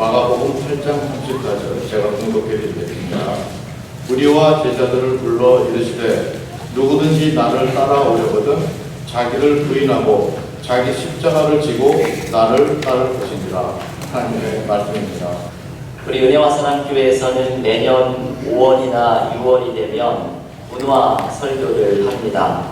마가복음 8장 30까지 제가 공독해 드리겠습니다. 우리와 제자들을 불러 이르시되 누구든지 나를 따라오려거든 자기를 부인하고 자기 십자가를 지고 나를 따를 것이니라. 하나님의 말씀입니다. 우리 은혜와 사랑교회에서는 매년 5월이나 6월이 되면 문화 설교를 합니다.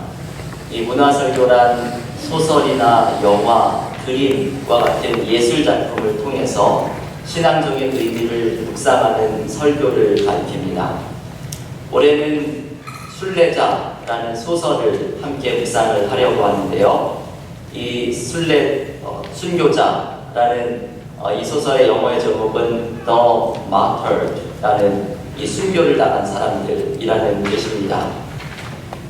이 문화 설교란 소설이나 영화, 그림과 같은 예술 작품을 통해서 신앙적인 의미를 묵상하는 설교를 가리킵니다. 올해는 순례자라는 소설을 함께 묵상을 하려고 하는데요. 이 순교자라는 이 소설의 영어의 제목은 The Martyrd라는 이 순교를 당한 사람들이라는 뜻입니다.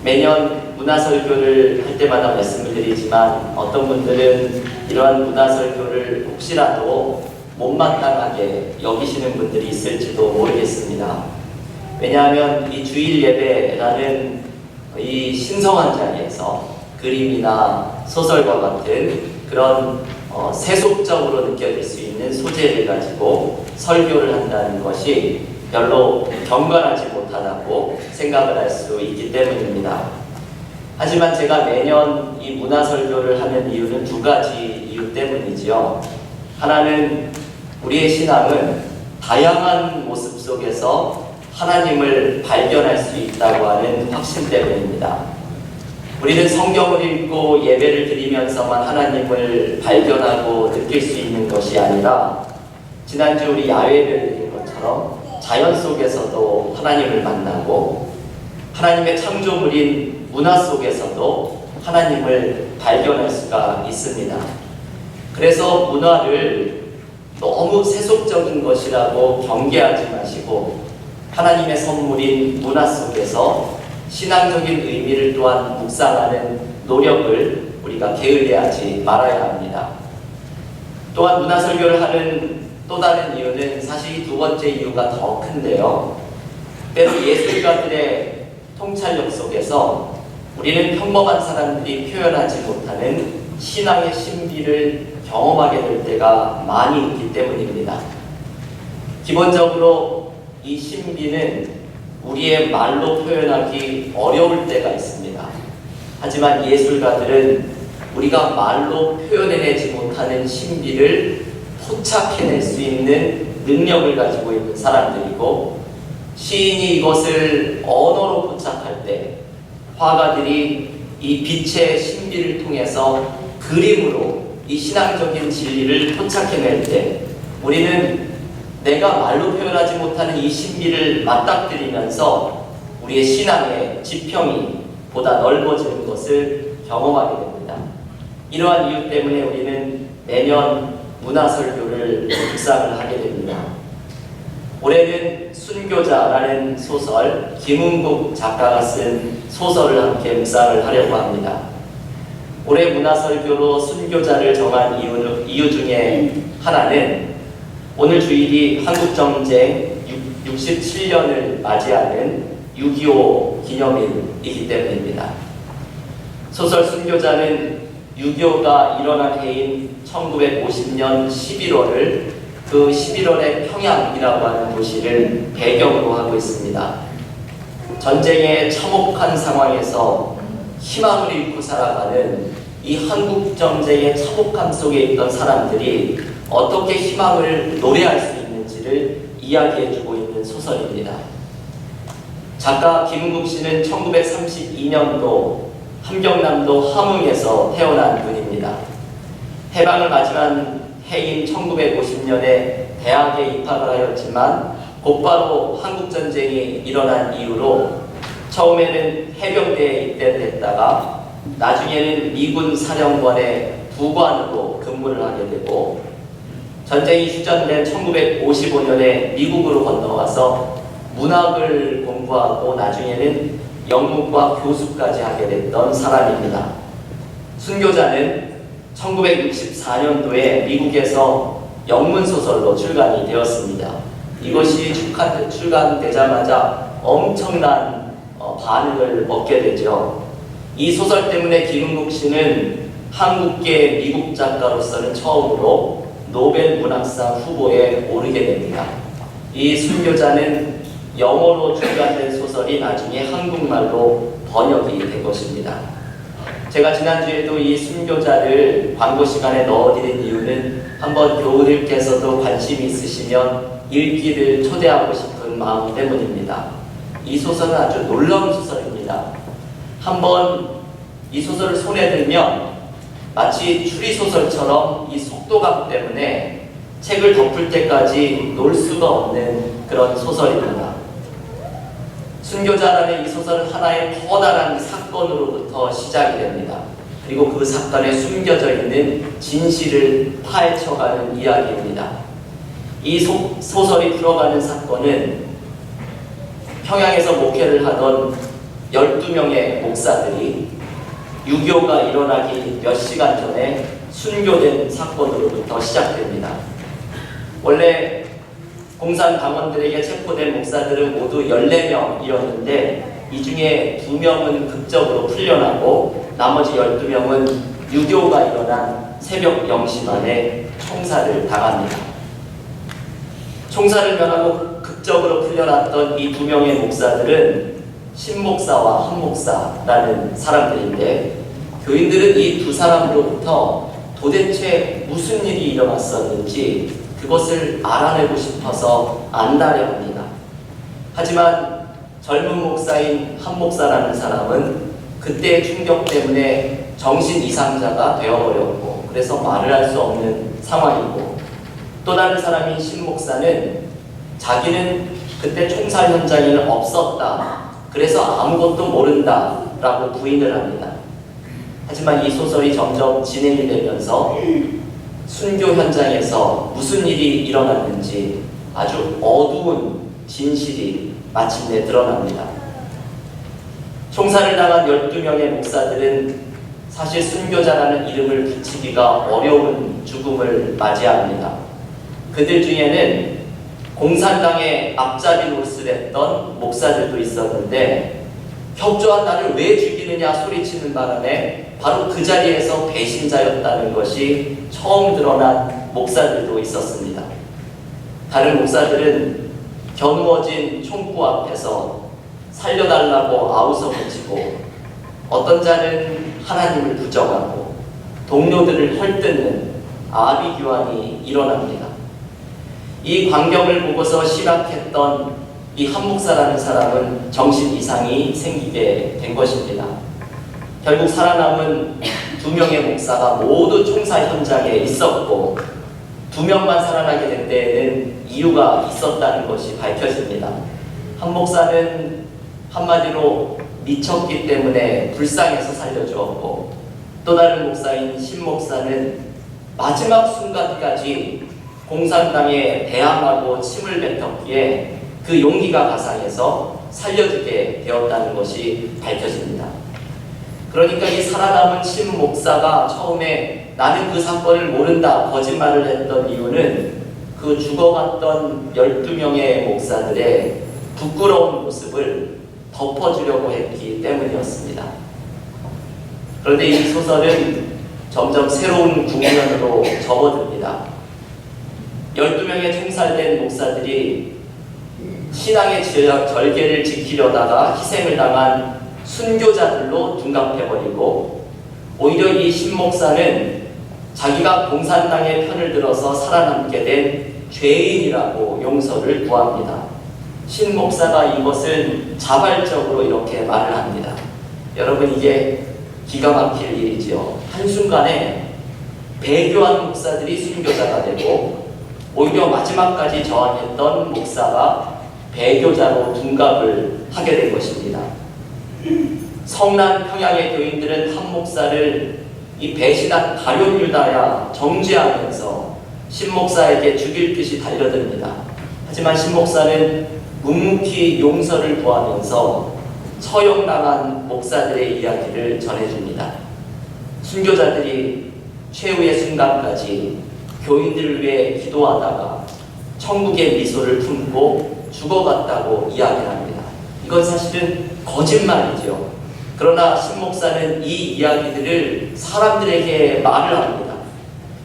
매년 문화설교를 할 때마다 말씀을 드리지만 어떤 분들은 이러한 문화설교를 혹시라도 못마땅하게 여기시는 분들이 있을지도 모르겠습니다. 왜냐하면 이 주일 예배라는 이 신성한 자리에서 그림이나 소설과 같은 그런 세속적으로 느껴질 수 있는 소재를 가지고 설교를 한다는 것이 별로 경건하지 못하다고 생각을 할 수 있기 때문입니다. 하지만 제가 매년 이 문화설교를 하는 이유는 두 가지 이유 때문이지요. 하나는 우리의 신앙은 다양한 모습 속에서 하나님을 발견할 수 있다고 하는 확신 때문입니다. 우리는 성경을 읽고 예배를 드리면서만 하나님을 발견하고 느낄 수 있는 것이 아니라 지난주 우리 야외를 드린 것처럼 자연 속에서도 하나님을 만나고 하나님의 창조물인 문화 속에서도 하나님을 발견할 수가 있습니다. 그래서 문화를 너무 세속적인 것이라고 경계하지 마시고 하나님의 선물인 문화 속에서 신앙적인 의미를 또한 묵상하는 노력을 우리가 게을리하지 말아야 합니다. 또한 문화설교를 하는 또 다른 이유는 사실 두 번째 이유가 더 큰데요. 때로 예술가들의 통찰력 속에서 우리는 평범한 사람들이 표현하지 못하는 신앙의 신비를 경험하게 될 때가 많이 있기 때문입니다. 기본적으로 이 신비는 우리의 말로 표현하기 어려울 때가 있습니다. 하지만 예술가들은 우리가 말로 표현해내지 못하는 신비를 포착해낼 수 있는 능력을 가지고 있는 사람들이고, 시인이 이것을 언어로 포착할 때 화가들이 이 빛의 신비를 통해서 그림으로 이 신앙적인 진리를 포착해낼 때 우리는 내가 말로 표현하지 못하는 이 신비를 맞닥뜨리면서 우리의 신앙의 지평이 보다 넓어지는 것을 경험하게 됩니다. 이러한 이유 때문에 우리는 매년 문화설교를 묵상을 하게 됩니다. 올해는 순교자라는 소설, 김은국 작가가 쓴 소설을 함께 묵상을 하려고 합니다. 올해 문화설교로 순교자를 정한 이유 중에 하나는 오늘 주일이 한국전쟁 67년을 맞이하는 6.25 기념일이기 때문입니다. 소설 순교자는 6.25가 일어난 해인 1950년 11월을 그 11월의 평양이라고 하는 도시를 배경으로 하고 있습니다. 전쟁의 참혹한 상황에서 희망을 잃고 살아가는 이 한국전쟁의 참혹함 속에 있던 사람들이 어떻게 희망을 노래할 수 있는지를 이야기해주고 있는 소설입니다. 작가 김은국 씨는 1932년도 함경남도 함흥에서 태어난 분입니다. 해방을 맞이한 해인 1950년에 대학에 입학을 하였지만 곧바로 한국전쟁이 일어난 이후로 처음에는 해병대에 입대를 했다가 나중에는 미군 사령관의 부관으로 근무를 하게 되고, 전쟁이 휴전된 1955년에 미국으로 건너와서 문학을 공부하고 나중에는 영문과 교수까지 하게 됐던 사람입니다. 순교자는 1964년도에 미국에서 영문소설로 출간이 되었습니다. 이것이 출간되자마자 엄청난 반응을 얻게 되죠. 이 소설 때문에 김은국 씨는 한국계 미국 작가로서는 처음으로 노벨 문학상 후보에 오르게 됩니다. 이 순교자는 영어로 출간된 소설이 나중에 한국말로 번역이 된 것입니다. 제가 지난주에도 이 순교자를 광고 시간에 넣어드린 이유는 한번 교우들께서도 관심이 있으시면 읽기를 초대하고 싶은 마음 때문입니다. 이 소설은 아주 놀라운 소설입니다. 한번 이 소설을 손에 들면 마치 추리소설처럼 이 속도감 때문에 책을 덮을 때까지 놓을 수가 없는 그런 소설입니다. 순교자라는 이 소설은 하나의 커다란 사건으로부터 시작이 됩니다. 그리고 그 사건에 숨겨져 있는 진실을 파헤쳐가는 이야기입니다. 이 소설이 풀어가는 사건은 평양에서 목회를 하던 12명의 목사들이 6.25가 일어나기 몇 시간 전에 순교된 사건으로부터 시작됩니다. 원래 공산당원들에게 체포된 목사들은 모두 14명이었는데 이 중에 2명은 극적으로 풀려나고 나머지 12명은 6.25가 일어난 새벽 0시 반에 총살을 당합니다. 총살을 면하고 극적으로 풀려났던 이 2명의 목사들은 신목사와 한목사라는 사람들인데 교인들은 이 두 사람으로부터 도대체 무슨 일이 일어났었는지 그것을 알아내고 싶어서 안다려 합니다. 하지만 젊은 목사인 한목사라는 사람은 그때의 충격 때문에 정신 이상자가 되어버렸고 그래서 말을 할 수 없는 상황이고 또 다른 사람인 신목사는 자기는 그때 총살 현장에는 없었다. 그래서 아무것도 모른다 라고 부인을 합니다. 하지만 이 소설이 점점 진행이 되면서 순교 현장에서 무슨 일이 일어났는지 아주 어두운 진실이 마침내 드러납니다. 총살을 당한 12명의 목사들은 사실 순교자라는 이름을 붙이기가 어려운 죽음을 맞이합니다. 그들 중에는 공산당의 앞잡이 노릇을 했던 목사들도 있었는데 협조한 나를 왜 죽이느냐 소리치는 바람에 바로 그 자리에서 배신자였다는 것이 처음 드러난 목사들도 있었습니다. 다른 목사들은 겨누어진 총구 앞에서 살려달라고 아우성을 어떤 자는 하나님을 부정하고 동료들을 헐뜯는 아비규환이 일어납니다. 이 광경을 보고서 실학했던 이 한목사라는 사람은 정신 이상이 생기게 된 것입니다. 결국 살아남은 2명의 목사가 모두 총살 현장에 있었고 2명만 살아나게 된 데에는 이유가 있었다는 것이 밝혀집니다. 한 목사는 한마디로 미쳤기 때문에 불쌍해서 살려주었고 또 다른 목사인 신 목사는 마지막 순간까지 공산당에 대항하고 침을 뱉었기에 그 용기가 가상해서 살려주게 되었다는 것이 밝혀집니다. 그러니까 이 살아남은 신 목사가 처음에 나는 그 사건을 모른다 거짓말을 했던 이유는 그 죽어갔던 12명의 목사들의 부끄러운 모습을 덮어주려고 했기 때문이었습니다. 그런데 이 소설은 점점 새로운 국면으로 접어듭니다. 12명의 총살된 목사들이 신앙의 절개를 지키려다가 희생을 당한 순교자들로 둔갑해버리고 오히려 이 신목사는 자기가 공산당의 편을 들어서 살아남게 된 죄인이라고 용서를 구합니다. 신목사가 이것을 자발적으로 이렇게 말을 합니다. 여러분 이게 기가 막힐 일이지요. 한순간에 배교한 목사들이 순교자가 되고 오히려 마지막까지 저항했던 목사가 배교자로 둔갑을 하게 된 것입니다. 성난 평양의 교인들은 한 목사를 이 배신한 가룟 유다야 정죄하면서 신목사에게 죽일 듯이 달려듭니다. 하지만 신목사는 묵묵히 용서를 구하면서 처형당한 목사들의 이야기를 전해줍니다. 순교자들이 최후의 순간까지 교인들을 위해 기도하다가 천국의 미소를 품고 죽어갔다고 이야기합니다. 이건 사실은 거짓말이죠. 그러나 신목사는 이 이야기들을 사람들에게 말을 합니다.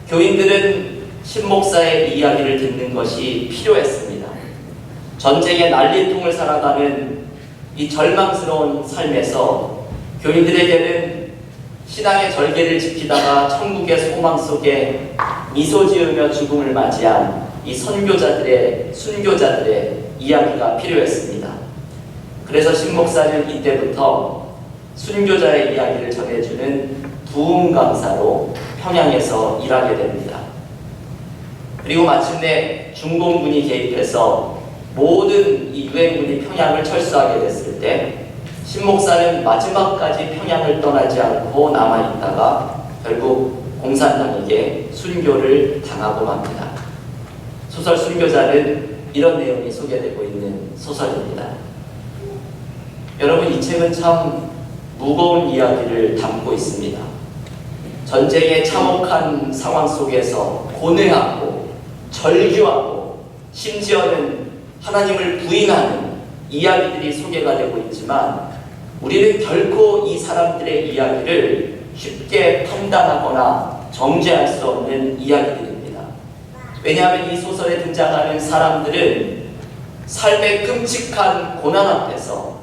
교인들은 신목사의 이야기를 듣는 것이 필요했습니다. 전쟁의 난리통을 살아가는 이 절망스러운 삶에서 교인들에게는 신앙의 절개를 지키다가 천국의 소망 속에 미소 지으며 죽음을 맞이한 이 선교자들의, 순교자들의 이야기가 필요했습니다. 그래서 신목사는 이때부터 순교자의 이야기를 전해주는 부흥 강사로 평양에서 일하게 됩니다. 그리고 마침내 중공군이 개입해서 모든 이 유엔군이 평양을 철수하게 됐을 때 신목사는 마지막까지 평양을 떠나지 않고 남아있다가 결국 공산당에게 순교를 당하고 맙니다. 소설 순교자는 이런 내용이 소개되고 있는 소설입니다. 여러분, 이 책은 참 무거운 이야기를 담고 있습니다. 전쟁의 참혹한 상황 속에서 고뇌하고 절규하고 심지어는 하나님을 부인하는 이야기들이 소개가 되고 있지만 우리는 결코 이 사람들의 이야기를 쉽게 판단하거나 정죄할 수 없는 이야기들입니다. 왜냐하면 이 소설에 등장하는 사람들은 삶의 끔찍한 고난 앞에서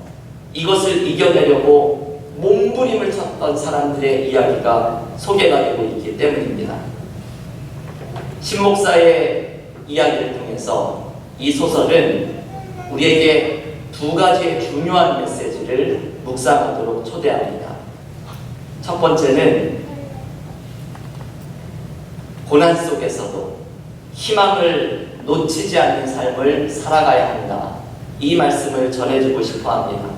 이것을 이겨내려고 몸부림을 쳤던 사람들의 이야기가 소개가 되고 있기 때문입니다. 신목사의 이야기를 통해서 이 소설은 우리에게 두 가지의 중요한 메시지를 묵상하도록 초대합니다. 첫 번째는 고난 속에서도 희망을 놓치지 않는 삶을 살아가야 한다. 이 말씀을 전해주고 싶어 합니다.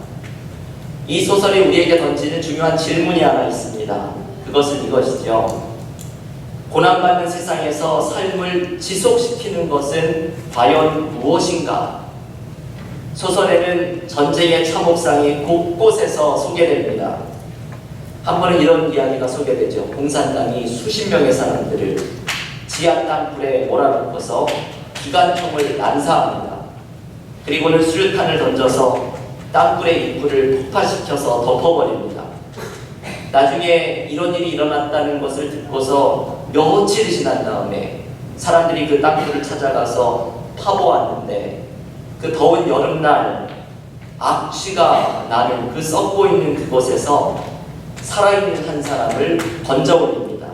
이 소설이 우리에게 던지는 중요한 질문이 하나 있습니다. 그것은 이것이죠. 고난받는 세상에서 삶을 지속시키는 것은 과연 무엇인가? 소설에는 전쟁의 참혹상이 곳곳에서 소개됩니다. 한 번은 이런 이야기가 소개되죠. 공산당이 수십 명의 사람들을 지하 땅굴에 몰아넣고서 기관총을 난사합니다. 그리고는 수류탄을 던져서 땅굴의 입구를 폭파시켜서 덮어버립니다. 나중에 이런 일이 일어났다는 것을 듣고서 며칠이 지난 다음에 사람들이 그 땅굴을 찾아가서 파보았는데 그 더운 여름날 악취가 나는 그 썩고 있는 그곳에서 살아있는 한 사람을 건져 올립니다.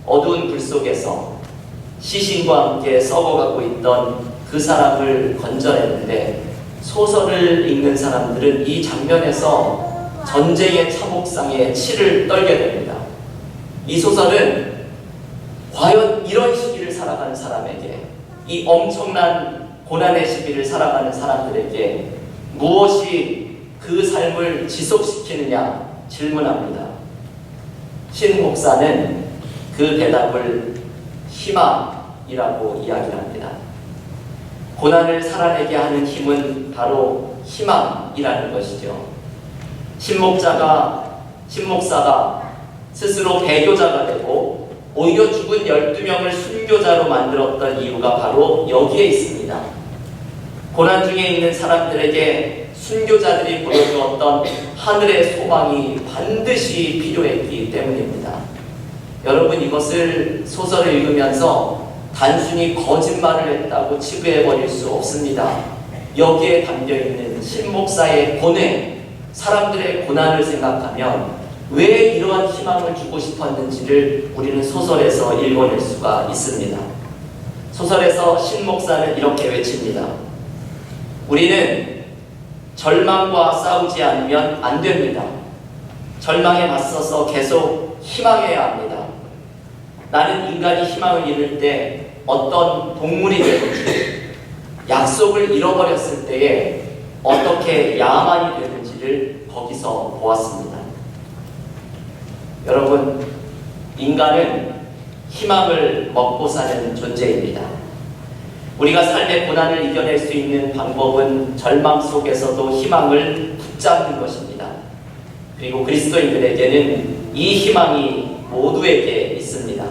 어두운 불 속에서 시신과 함께 썩어가고 있던 그 사람을 건져냈는데 소설을 읽는 사람들은 이 장면에서 전쟁의 참혹상에 치를 떨게 됩니다. 이 소설은 과연 이런 시기를 살아가는 사람에게, 이 엄청난 고난의 시기를 살아가는 사람들에게 무엇이 그 삶을 지속시키느냐 질문합니다. 신 목사는 그 대답을 희망이라고 이야기합니다. 고난을 살아내게 하는 힘은 바로 희망이라는 것이죠. 신목사가 스스로 배교자가 되고 오히려 죽은 12명을 순교자로 만들었던 이유가 바로 여기에 있습니다. 고난 중에 있는 사람들에게 순교자들이 보여주었던 하늘의 소망이 반드시 필요했기 때문입니다. 여러분, 이것을 소설을 읽으면서 단순히 거짓말을 했다고 치부해버릴 수 없습니다. 여기에 담겨있는 신목사의 고뇌, 사람들의 고난을 생각하면 왜 이러한 희망을 주고 싶었는지를 우리는 소설에서 읽어낼 수가 있습니다. 소설에서 신목사는 이렇게 외칩니다. 우리는 절망과 싸우지 않으면 안 됩니다. 절망에 맞서서 계속 희망해야 합니다. 나는 인간이 희망을 잃을 때 어떤 동물이 되는지, 약속을 잃어버렸을 때에 어떻게 야만이 되는지를 거기서 보았습니다. 여러분, 인간은 희망을 먹고 사는 존재입니다. 우리가 삶의 고난을 이겨낼 수 있는 방법은 절망 속에서도 희망을 붙잡는 것입니다. 그리고 그리스도인들에게는 이 희망이 모두에게 있습니다.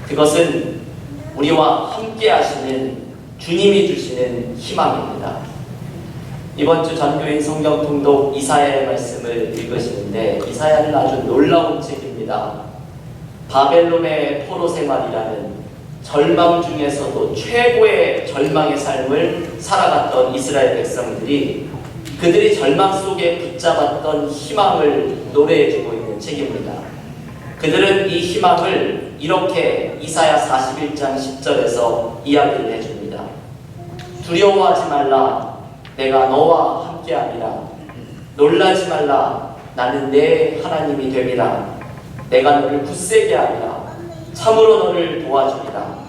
그것은 우리와 함께 하시는 주님이 주시는 희망입니다. 이번 주 전교인 성경 통독 이사야의 말씀을 읽으시는데 이사야는 아주 놀라운 책입니다. 바벨론의 포로 생활이라는 절망 중에서도 최고의 절망의 삶을 살아갔던 이스라엘 백성들이 그들이 절망 속에 붙잡았던 희망을 노래해주고 있는 책입니다. 그들은 이 희망을 이렇게 이사야 41장 10절에서 이야기를 해줍니다. 두려워하지 말라, 내가 너와 함께하리라. 놀라지 말라, 나는 내 하나님이 됨이라. 내가 너를 굳세게 하리라. 참으로 너를 도와주리라.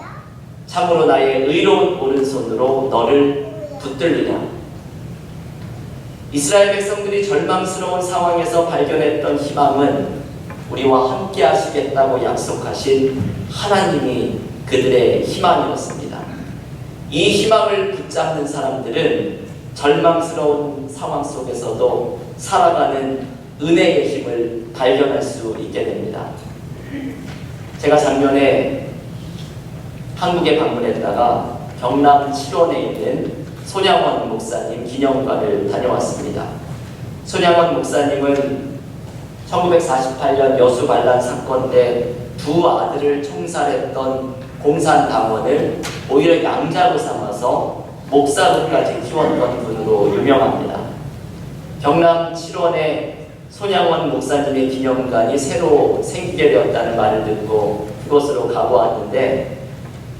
참으로 나의 의로운 오른손으로 너를 붙들리라. 이스라엘 백성들이 절망스러운 상황에서 발견했던 희망은 우리와 함께 하시겠다고 약속하신 하나님이 그들의 희망이었습니다. 이 희망을 붙잡는 사람들은 절망스러운 상황 속에서도 살아가는 은혜의 힘을 발견할 수 있게 됩니다. 제가 작년에 한국에 방문했다가 경남 칠원에 있는 손양원 목사님 기념관을 다녀왔습니다. 손양원 목사님은 1948년 여수 반란 사건 때 두 아들을 총살했던 공산당원을 오히려 양자로 삼아서 목사로까지 키웠던 분으로 유명합니다. 경남 칠원에 손양원 목사님의 기념관이 새로 생기게 되었다는 말을 듣고 그곳으로 가보았는데,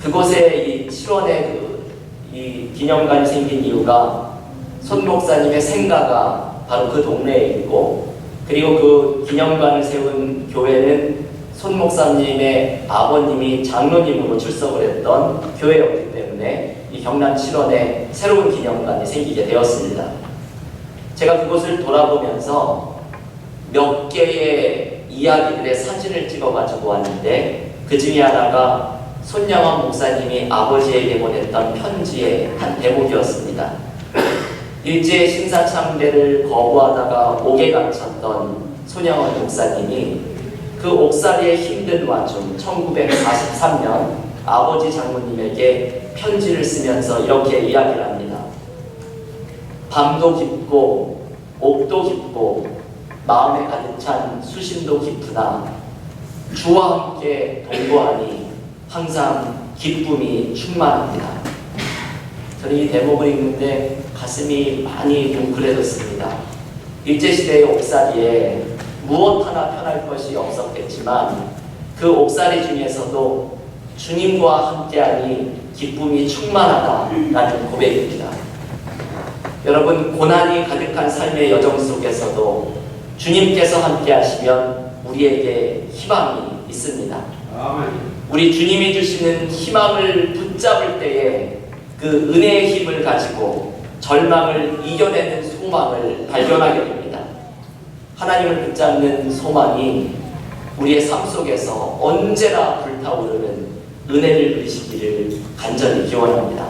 그곳에 이 칠원에 이 기념관이 생긴 이유가 손 목사님의 생가가 바로 그 동네에 있고, 그리고 그 기념관을 세운 교회는 손 목사님의 아버님이 장로님으로 출석을 했던 교회였기 때문에 이 경남 칠원에 새로운 기념관이 생기게 되었습니다. 제가 그곳을 돌아보면서 몇 개의 이야기들의 사진을 찍어가지고 왔는데, 그 중에 하나가 손양원 목사님이 아버지에게 보냈던 편지의 한 대목이었습니다. 일제 신사참배를 거부하다가 옥에 갇혔던 손양원 목사님이 그 옥살이의 힘든 와중 1943년 아버지 장모님에게 편지를 쓰면서 이렇게 이야기를 합니다. 밤도 깊고 옥도 깊고 마음에 가득 찬 수심도 깊으나 주와 함께 동거하니 항상 기쁨이 충만합니다. 저는 이 대목을 읽는데 가슴이 많이 뭉클해졌습니다. 일제시대의 옥살이에 무엇 하나 편할 것이 없었겠지만 그 옥살이 중에서도 주님과 함께하니 기쁨이 충만하다라는 고백입니다. 여러분, 고난이 가득한 삶의 여정 속에서도 주님께서 함께 하시면 우리에게 희망이 있습니다. 우리 주님이 주시는 희망을 붙잡을 때에 그 은혜의 힘을 가지고 절망을 이겨내는 소망을 발견하게 됩니다. 하나님을 붙잡는 소망이 우리의 삶 속에서 언제나 불타오르는 은혜를 누리시기를 간절히 기원합니다.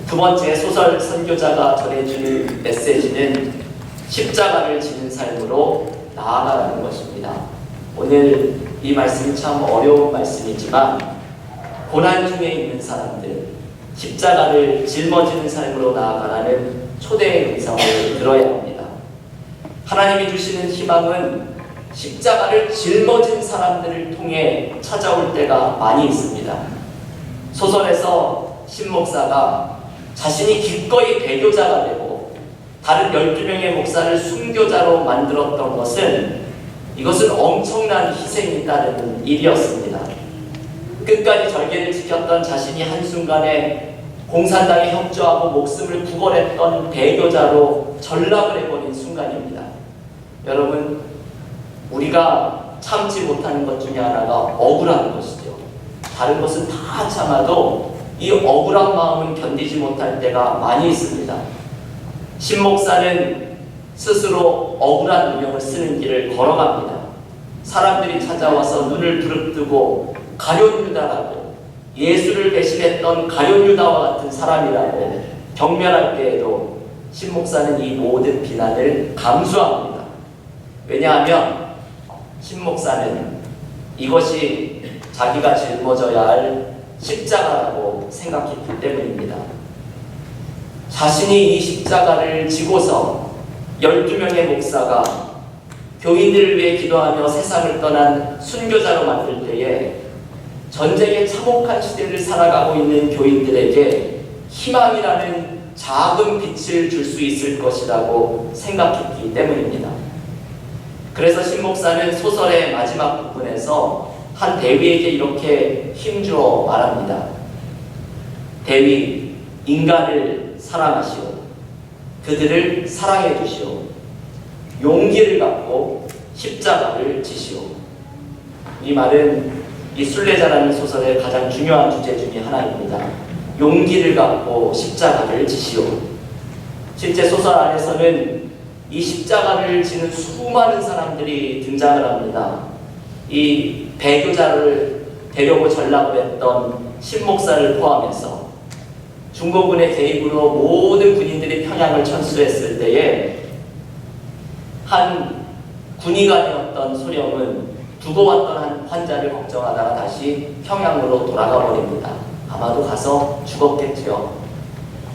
두 번째 소설 선교자가 전해주는 메시지는 십자가를 지는 삶으로 나아가라는 것입니다. 오늘 이 말씀이 참 어려운 말씀이지만 고난 중에 있는 사람들, 십자가를 짊어지는 삶으로 나아가라는 초대의 음성을 들어야 합니다. 하나님이 주시는 희망은 십자가를 짊어진 사람들을 통해 찾아올 때가 많이 있습니다. 소설에서 신 목사가 자신이 기꺼이 배교자가 되고 다른 12명의 목사를 순교자로 만들었던 이것은 엄청난 희생이 따르는 일이었습니다. 끝까지 절개를 지켰던 자신이 한순간에 공산당에 협조하고 목숨을 구걸했던 배교자로 전락을 해버린 순간입니다. 여러분, 우리가 참지 못하는 것 중에 하나가 억울한 것이죠. 다른 것은 다 참아도 이 억울한 마음은 견디지 못할 때가 많이 있습니다. 신 목사는 스스로 억울한 누명을 쓰는 길을 걸어갑니다. 사람들이 찾아와서 눈을 부릅뜨고 가룟유다라고, 예수를 배신했던 가룟유다와 같은 사람이라고 경멸할 때에도 신 목사는 이 모든 비난을 감수합니다. 왜냐하면 신 목사는 이것이 자기가 짊어져야 할 십자가라고 생각했기 때문입니다. 자신이 이 십자가를 지고서 12명의 목사가 교인들을 위해 기도하며 세상을 떠난 순교자로 만들 때에 전쟁의 참혹한 시대를 살아가고 있는 교인들에게 희망이라는 작은 빛을 줄 수 있을 것이라고 생각했기 때문입니다. 그래서 신 목사는 소설의 마지막 부분에서 한 대위에게 이렇게 힘주어 말합니다. 대위, 인간을 사랑하시오. 그들을 사랑해 주시오. 용기를 갖고 십자가를 지시오. 이 말은 이 순례자라는 소설의 가장 중요한 주제 중에 하나입니다. 용기를 갖고 십자가를 지시오. 실제 소설 안에서는 이 십자가를 지는 수많은 사람들이 등장을 합니다. 이 배교자를 데려고 전락을 했던 신목사를 포함해서 중고군의 개입으로 모든 군인들이 평양을 천수했을 때에 한 군의관이었던 소령은 두고 왔던 한 환자를 걱정하다가 다시 평양으로 돌아가 버립니다. 아마도 가서 죽었겠죠.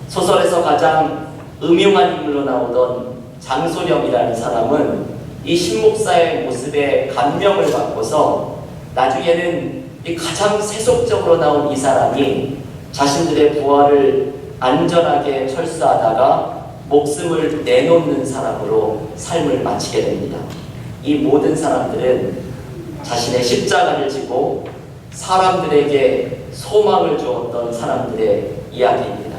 소설에서 가장 음흉한 인물로 나오던 장소령이라는 사람은 이 신목사의 모습에 감명을 받고서 나중에는 이 가장 세속적으로 나온 이 사람이 자신들의 부하를 안전하게 철수하다가 목숨을 내놓는 사람으로 삶을 마치게 됩니다. 이 모든 사람들은 자신의 십자가를 지고 사람들에게 소망을 주었던 사람들의 이야기입니다.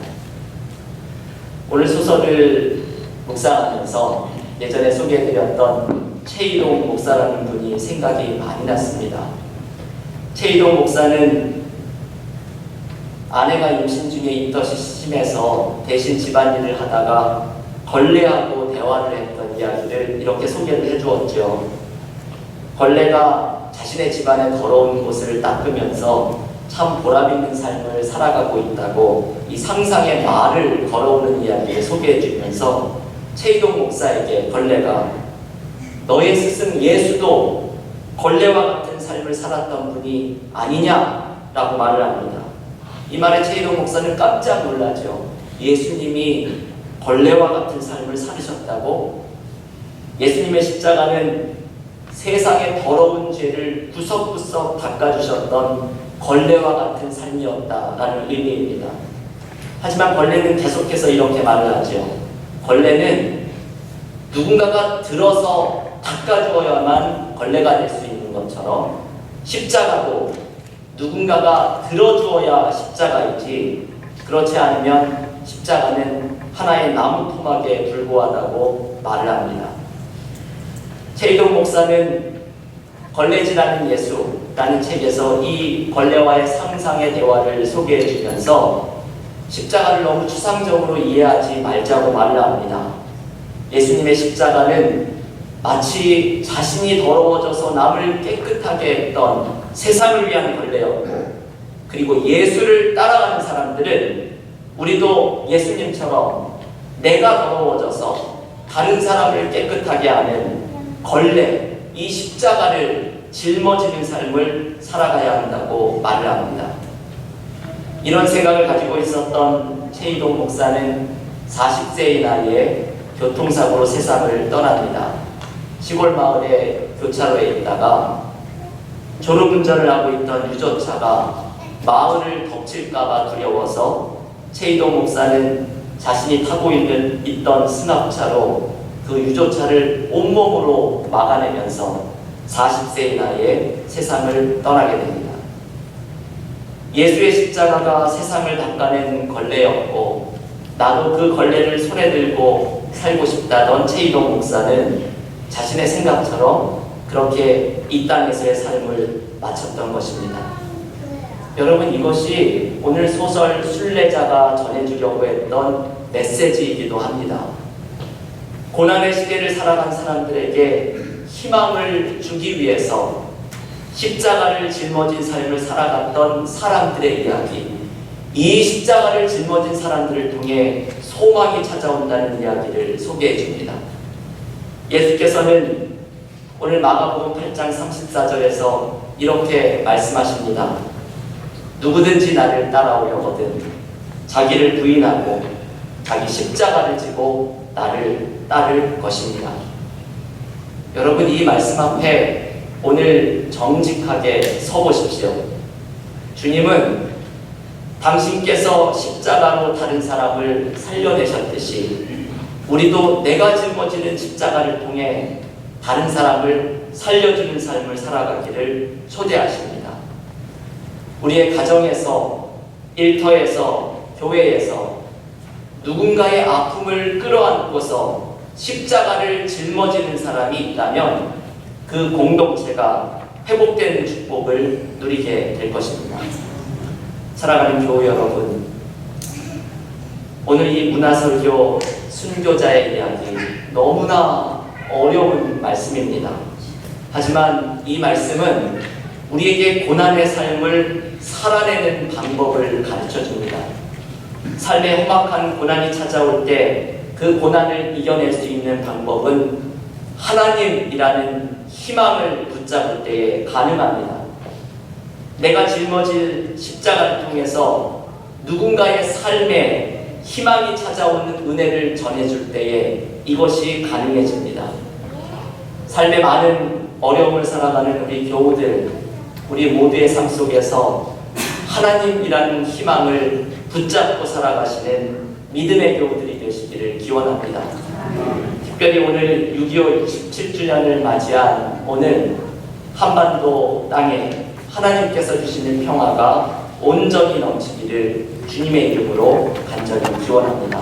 오늘 소설을 묵상하면서 예전에 소개해드렸던 최이동 목사라는 분이 생각이 많이 났습니다. 최이동 목사는 아내가 임신 중에 입덧이 심해서 대신 집안일을 하다가 걸레하고 대화를 했던 이야기를 이렇게 소개를 해주었죠. 걸레가 자신의 집안의 더러운 곳을 닦으면서 참 보람있는 삶을 살아가고 있다고 이 상상의 말을 걸어오는 이야기를 소개해주면서 최이동 목사에게 걸레가 너의 스승 예수도 걸레와 같은 삶을 살았던 분이 아니냐라고 말을 합니다. 이 말에 최이동 목사는 깜짝 놀라죠. 예수님이 걸레와 같은 삶을 살으셨다고? 예수님의 십자가는 세상의 더러운 죄를 구석구석 닦아주셨던 걸레와 같은 삶이었다라는 의미입니다. 하지만 걸레는 계속해서 이렇게 말을 하죠. 걸레는 누군가가 들어서 닦아주어야만 걸레가 될 수 있는 것처럼 십자가도 누군가가 들어주어야 십자가이지 그렇지 않으면 십자가는 하나의 나무 토막에 불과하다고 말을 합니다. 최이동 목사는 걸레질하는 예수라는 책에서 이 걸레와의 상상의 대화를 소개해 주면서 십자가를 너무 추상적으로 이해하지 말자고 말을 합니다. 예수님의 십자가는 마치 자신이 더러워져서 남을 깨끗하게 했던 세상을 위한 걸레였고, 그리고 예수를 따라가는 사람들은 우리도 예수님처럼 내가 더러워져서 다른 사람을 깨끗하게 하는 걸레, 이 십자가를 짊어지는 삶을 살아가야 한다고 말을 합니다. 이런 생각을 가지고 있었던 최이동 목사는 40세의 나이에 교통사고로 세상을 떠납니다. 시골 마을의 교차로에 있다가 졸음운전을 하고 있던 유조차가 마을을 덮칠까봐 두려워서 최이동 목사는 자신이 타고 있던 승합차로 그 유조차를 온몸으로 막아내면서 40세의 나이에 세상을 떠나게 됩니다. 예수의 십자가가 세상을 닦아낸 걸레였고 나도 그 걸레를 손에 들고 살고 싶다던 최이동 목사는 자신의 생각처럼 그렇게 이 땅에서의 삶을 마쳤던 것입니다. 여러분, 이것이 오늘 소설 순례자가 전해주려고 했던 메시지이기도 합니다. 고난의 시대를 살아간 사람들에게 희망을 주기 위해서 십자가를 짊어진 삶을 살아갔던 사람들의 이야기, 이 십자가를 짊어진 사람들을 통해 소망이 찾아온다는 이야기를 소개해 줍니다. 예수께서는 오늘 마가복음 8장 34절에서 이렇게 말씀하십니다. 누구든지 나를 따라오려거든 자기를 부인하고 자기 십자가를 지고 나를 따를 것입니다. 여러분, 이 말씀 앞에 오늘 정직하게 서보십시오. 주님은 당신께서 십자가로 다른 사람을 살려내셨듯이 우리도 내가 짊어지는 십자가를 통해 다른 사람을 살려주는 삶을 살아가기를 초대하십니다. 우리의 가정에서, 일터에서, 교회에서 누군가의 아픔을 끌어안고서 십자가를 짊어지는 사람이 있다면 그 공동체가 회복되는 축복을 누리게 될 것입니다. 사랑하는 교우 여러분, 오늘 이 문화설교 순교자의 이야기 너무나 어려운 말씀입니다. 하지만 이 말씀은 우리에게 고난의 삶을 살아내는 방법을 가르쳐 줍니다. 삶의 험악한 고난이 찾아올 때 그 고난을 이겨낼 수 있는 방법은 하나님이라는 희망을 붙잡을 때에 가능합니다. 내가 짊어질 십자가를 통해서 누군가의 삶에 희망이 찾아오는 은혜를 전해줄 때에 이것이 가능해집니다. 삶의 많은 어려움을 살아가는 우리 교우들, 우리 모두의 삶 속에서 하나님이라는 희망을 붙잡고 살아가시는 믿음의 교우들이 되시기를 기원합니다. 특별히 오늘 6.25 27주년을 맞이한 오늘 한반도 땅에 하나님께서 주시는 평화가 온전히 넘치기를 주님의 이름으로 간절히 기원합니다.